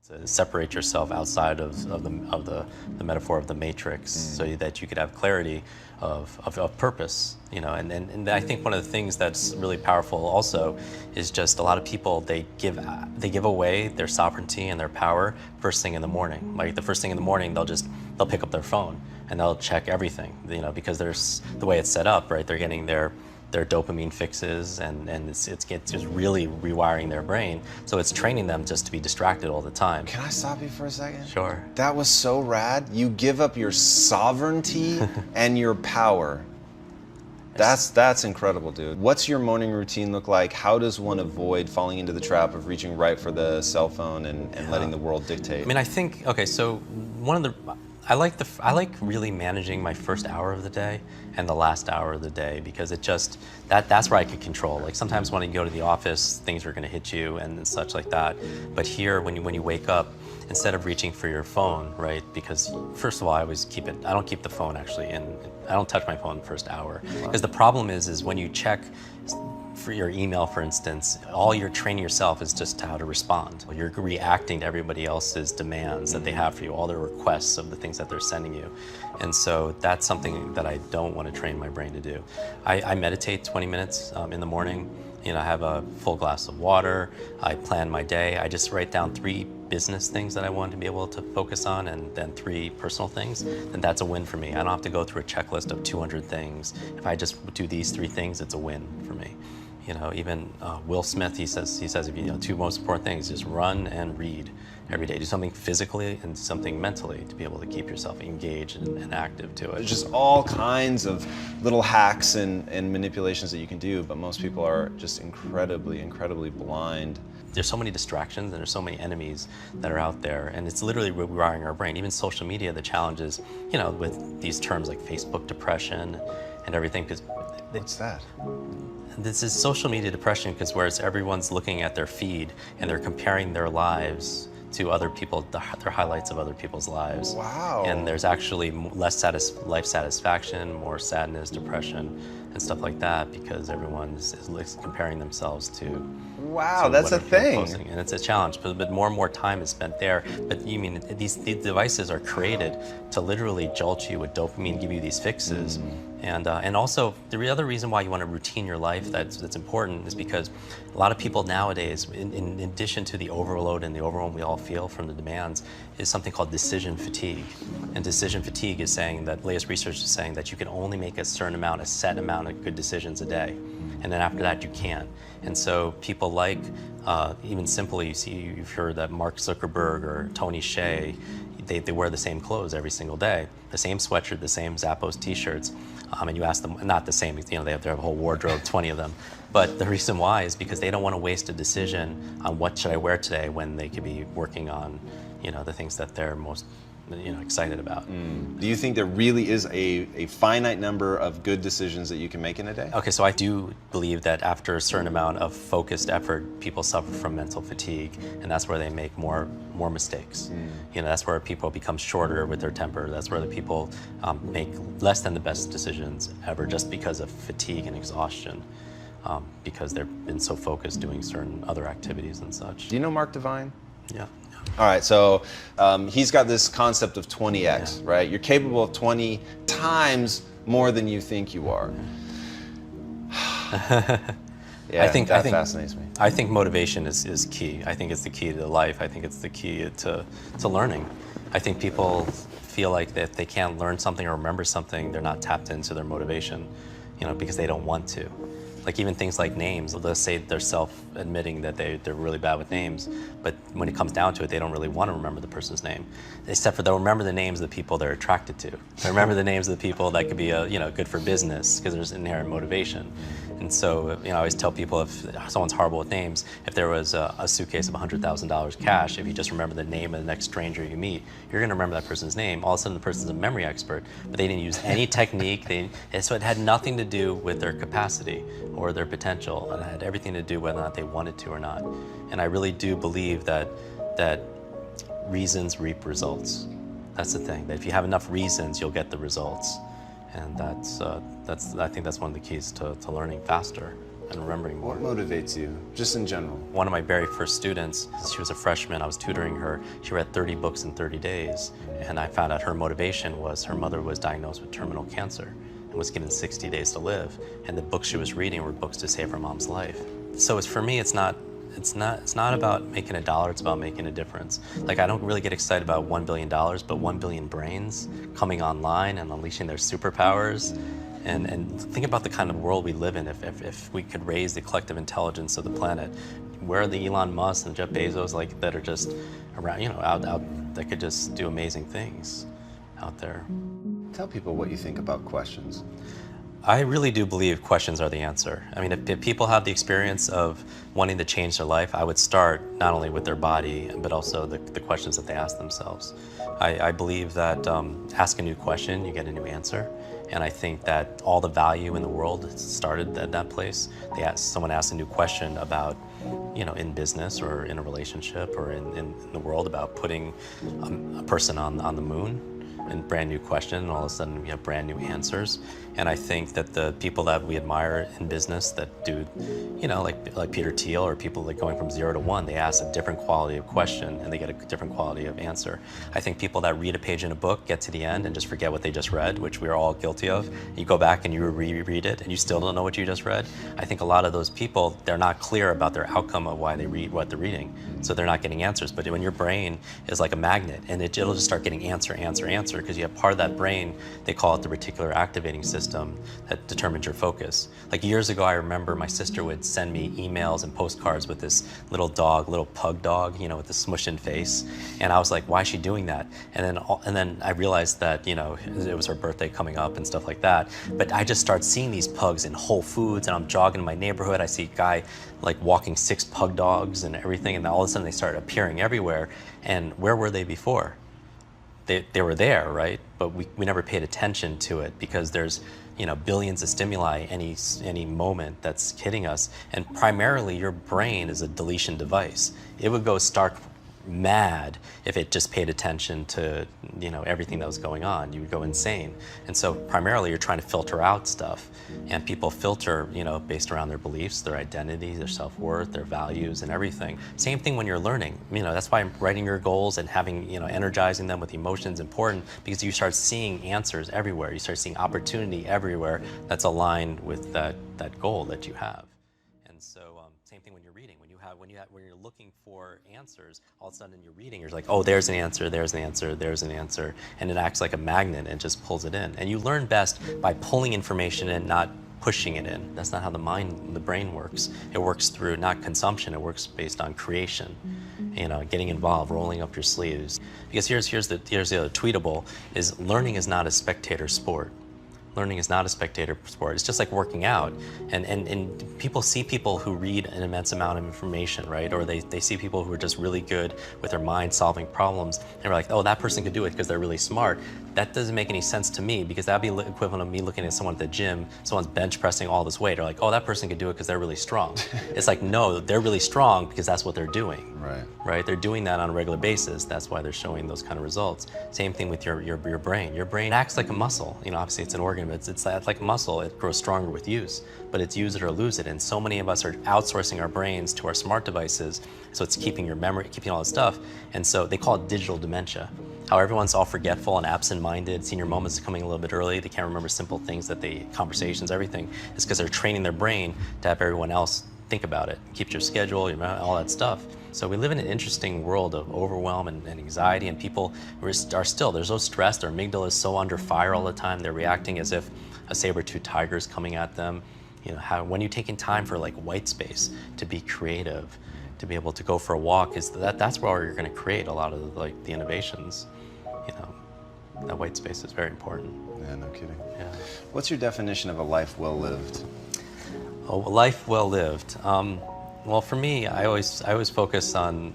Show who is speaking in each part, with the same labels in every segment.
Speaker 1: To separate yourself outside of the metaphor of the matrix, so that you could have clarity of purpose, and I think one of the things that's really powerful also is just a lot of people, they give away their sovereignty and their power first thing in the morning. Like the first thing in the morning, they'll pick up their phone and they'll check everything, because there's the way it's set up, right? They're getting their dopamine fixes, and it's just really rewiring their brain. So it's training them just to be distracted all the time.
Speaker 2: Can I stop you for a second?
Speaker 1: Sure.
Speaker 2: That was so rad. You give up your sovereignty and your power. That's incredible, dude. What's your morning routine look like? How does one avoid falling into the trap of reaching right for the cell phone and letting the world dictate?
Speaker 1: I mean, I think, okay, so I like really managing my first hour of the day and the last hour of the day, because it just, that's where I could control. Like sometimes when you go to the office, things are gonna hit you and such like that. But here, when you wake up, instead of reaching for your phone, right? Because first of all, I don't keep the phone actually, and I don't touch my phone the first hour. Because the problem is when you check for your email, for instance, all you're training yourself is just how to respond. You're reacting to everybody else's demands that they have for you, all their requests of the things that they're sending you. And so that's something that I don't want to train my brain to do. I meditate 20 minutes in the morning. I have a full glass of water. I plan my day. I just write down 3 business things that I want to be able to focus on, and then 3 personal things, and that's a win for me. I don't have to go through a checklist of 200 things. If I just do these 3 things, it's a win for me. Even Will Smith, he says if 2 most important things, just run and read every day. Do something physically and something mentally to be able to keep yourself engaged and active to it.
Speaker 2: There's just all kinds of little hacks and manipulations that you can do, but most people are just incredibly blind.
Speaker 1: There's so many distractions and there's so many enemies that are out there, and it's literally rewiring our brain. Even social media, the challenge is, with these terms like Facebook depression and everything.
Speaker 2: What's that?
Speaker 1: This is social media depression, because whereas everyone's looking at their feed and they're comparing their lives to other people, their highlights of other people's lives.
Speaker 2: Wow.
Speaker 1: And there's actually less life satisfaction, more sadness, depression, and stuff like that, because everyone is comparing themselves to.
Speaker 2: Wow, that's a thing.
Speaker 1: Posting. And it's a challenge, but more and more time is spent there. But you mean these devices are created to literally jolt you with dopamine, give you these fixes. And also the other reason why you want to routine your life that's important is because a lot of people nowadays, in addition to the overload and the overwhelm we all feel from the demands, is something called decision fatigue. And decision fatigue is saying that, latest research is saying that you can only make a set amount of good decisions a day. And then after that, you can't. And so people like, even simply, you've heard that Mark Zuckerberg or Tony Hsieh, they wear the same clothes every single day, the same sweatshirt, the same Zappos t-shirts, and you ask them, not the same, they have a whole wardrobe, 20 of them. But the reason why is because they don't want to waste a decision on what should I wear today when they could be working on, the things that they're most excited about.
Speaker 2: Do you think there really is a finite number of good decisions that you can make in a day?
Speaker 1: Okay, so I do believe that after a certain amount of focused effort, people suffer from mental fatigue, and that's where they make more mistakes. That's where people become shorter with their temper. That's where the people make less than the best decisions ever, just because of fatigue and exhaustion, because they've been so focused doing certain other activities and such.
Speaker 2: Do you know Mark Divine?
Speaker 1: Yeah.
Speaker 2: All right, so he's got this concept of 20x, right? You're capable of 20 times more than you think you are. Yeah, I think that fascinates me.
Speaker 1: I think motivation is key. I think it's the key to life. I think it's the key to learning. I think people feel like that if they can't learn something or remember something, they're not tapped into their motivation, because they don't want to. Like even things like names, let's say they're self-admitting that they're really bad with names, but when it comes down to it, they don't really want to remember the person's name, except for they'll remember the names of the people they're attracted to. They remember the names of the people that could be good for business, because there's inherent motivation. And so, I always tell people, if someone's horrible with names, if there was a suitcase of $100,000 cash, if you just remember the name of the next stranger you meet, you're gonna remember that person's name. All of a sudden the person's a memory expert, but they didn't use any technique. So it had nothing to do with their capacity or their potential. It had everything to do whether or not they wanted to or not. And I really do believe that reasons reap results. That's the thing, that if you have enough reasons, you'll get the results. And I think that's one of the keys to learning faster. and remembering more.
Speaker 2: What motivates you, just in general?
Speaker 1: One of my very first students, she was a freshman, I was tutoring her, she read 30 books in 30 days, and I found out her motivation was her mother was diagnosed with terminal cancer and was given 60 days to live, and the books she was reading were books to save her mom's life. So for me, it's not about making a dollar, it's about making a difference. Like, I don't really get excited about $1 billion, but 1 billion brains coming online and unleashing their superpowers. And think about the kind of world we live in if we could raise the collective intelligence of the planet. Where are the Elon Musk and Jeff Bezos that are just around, out that could just do amazing things out there?
Speaker 2: Tell people what you think about questions.
Speaker 1: I really do believe questions are the answer. I mean, if people have the experience of wanting to change their life, I would start not only with their body, but also the questions that they ask themselves. I believe that ask a new question, you get a new answer. And I think that all the value in the world started at that place. Someone asked a new question about, in business or in a relationship or in the world about putting a person on the moon, and brand new question, and all of a sudden we have brand new answers. And I think that the people that we admire in business that do, like Peter Thiel, or people like going from 0 to 1, they ask a different quality of question and they get a different quality of answer. I think people that read a page in a book get to the end and just forget what they just read, which we are all guilty of. You go back and you reread it and you still don't know what you just read. I think a lot of those people, they're not clear about their outcome of why they read what they're reading. So they're not getting answers. But when your brain is like a magnet, and it'll just start getting answer, because you have part of that brain, they call it the reticular activating system, that determines your focus. Like years ago, I remember my sister would send me emails and postcards with this little pug dog, with the smushed-in face. And I was like, why is she doing that? And then I realized that, it was her birthday coming up and stuff like that. But I just started seeing these pugs in Whole Foods, and I'm jogging in my neighborhood. I see a guy like walking 6 pug dogs and everything, and all of a sudden they started appearing everywhere. And where were they before? They were there, right? But we never paid attention to it because there's billions of stimuli any moment that's hitting us, and primarily your brain is a deletion device. It would go stark mad if it just paid attention to everything that was going on. You would go insane. And so primarily you're trying to filter out stuff, and people filter based around their beliefs, their identity, their self-worth, their values, and everything. Same thing when you're learning. That's why writing your goals and having energizing them with emotions important, because you start seeing answers everywhere. You start seeing opportunity everywhere that's aligned with that goal that you have. And so same thing when you're reading. When you're looking for answers, all of a sudden you're reading, you're like, oh, there's an answer, there's an answer, there's an answer, and it acts like a magnet and just pulls it in. And you learn best by pulling information in, not pushing it in. That's not how the brain works. It works through not consumption, it works based on creation. Getting involved, rolling up your sleeves. Because here's the other tweetable, is learning is not a spectator sport. Learning is not a spectator sport. It's just like working out. And people see people who read an immense amount of information, right? Or they see people who are just really good with their mind solving problems. And they're like, oh, that person could do it because they're really smart. That doesn't make any sense to me, because that'd be the equivalent of me looking at someone at the gym, someone's bench pressing all this weight. They're like, oh, that person could do it because they're really strong. It's like, no, they're really strong because that's what they're doing. Right? They're doing that on a regular basis. That's why they're showing those kind of results. Same thing with your brain. Your brain acts like a muscle. Obviously it's an organ, but it's like a muscle. It grows stronger with use, but it's use it or lose it. And so many of us are outsourcing our brains to our smart devices. So it's keeping your memory, keeping all this stuff. And so they call it digital dementia. How everyone's all forgetful and absent-minded, senior moments coming a little bit early, they can't remember simple things conversations, everything. It's because they're training their brain to have everyone else think about it, keep your schedule, all that stuff. So we live in an interesting world of overwhelm and anxiety, and people are still, they're so stressed, their amygdala is so under fire all the time, they're reacting as if a saber-toothed tiger is coming at them. When you're taking time for like white space to be creative, to be able to go for a walk, that's where you're going to create a lot of the innovations. That white space is very important.
Speaker 2: Yeah, no kidding.
Speaker 1: Yeah.
Speaker 2: What's your definition of a life well lived?
Speaker 1: Oh, a life well lived. Well, for me, I always focus on.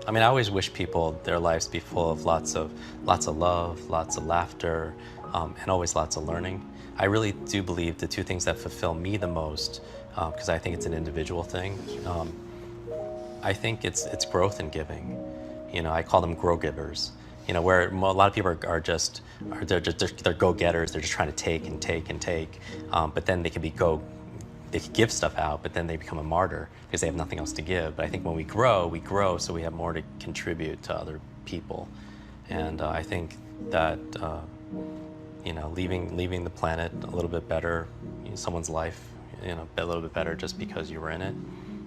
Speaker 1: I always wish people their lives be full of lots of love, lots of laughter, and always lots of learning. I really do believe the two things that fulfill me the most, because I think it's an individual thing. I think it's growth and giving. I call them grow givers. Where a lot of people they're go-getters. They're just trying to take and take and take, but then they can be they could give stuff out, but then they become a martyr because they have nothing else to give. But I think when we grow so we have more to contribute to other people. And I think that leaving the planet a little bit better, someone's life, a little bit better just because you were in it,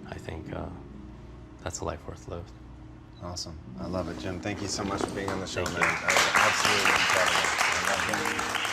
Speaker 1: I think that's a life worth lived.
Speaker 2: Awesome. I love it, Jim. Thank you so much for being on the show,
Speaker 1: Thank
Speaker 2: man.
Speaker 1: you.
Speaker 2: That was absolutely incredible. I love it.